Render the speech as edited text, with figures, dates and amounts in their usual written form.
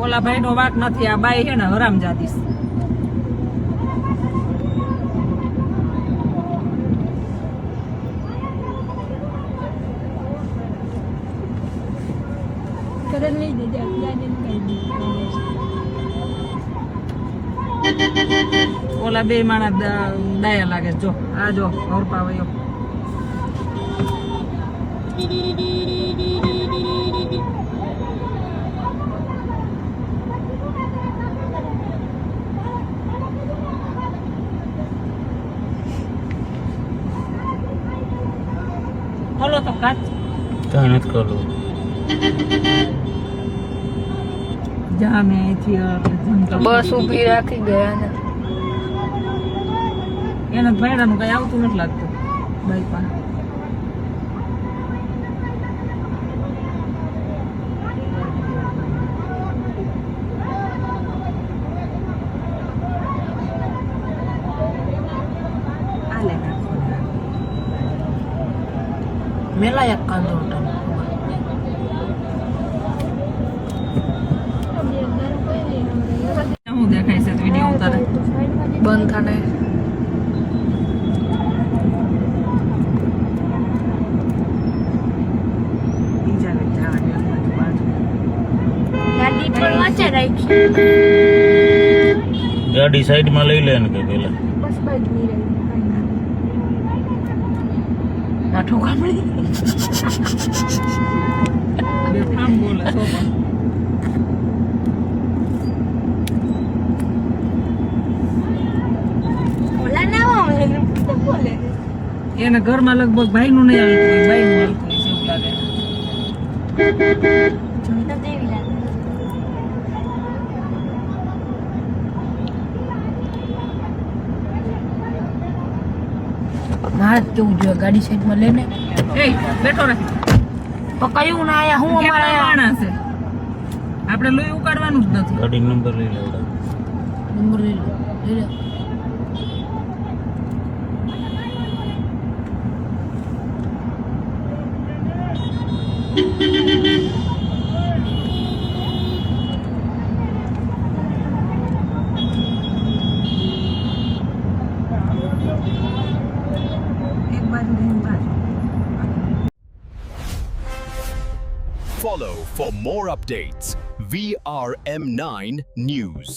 ઓલા ભાઈનો વાક નથી, આ બાઈ છે ને હરામજાદી છે. ઓલા બે માણસ ડાયા લાગે. જો આ જો હરપાવયો. ખોલો તો કાચ. કાંઈ નથી ખોલવું. જા મેં અહીંથી બસ ઊભી રાખી ગયા ને એને ભાડાનું કઈ આવતું નથી લાગતું બાઈક પાસે. મેલા એક કાંદો શું દેખાય છે વિડીયો ઉતારે બંધ થાને ગાડી પણ વચ્ચે રાખી. ગાડી સાઈડમાં લઈ લે ને કે પેલા બસ બાજુ ની રહી નાઠો ગામડી બે થામ બોલે સોપા. ઓલા ના આવે બોલે એને ઘરમાં લગભગ ભાઈનું નહીં આવતું હોય, બાઈનું આવતું હોય છે એવું લાગે. જોઈ તો દેવી લાગે. મારે કેવું જોઈએ ગાડી સાઈડમાં લઈને એ બેઠો રહે. પકડ્યું ના આયા હું અમારા કેટલા માણસ છે? આપણે લોહી ઉકાળવાનું જ નથી. ગાડી નંબર લઈ લે નંબર લઈ લે એક બાજુ ને એક બાજુ. Follow for more updates. VRM9 News.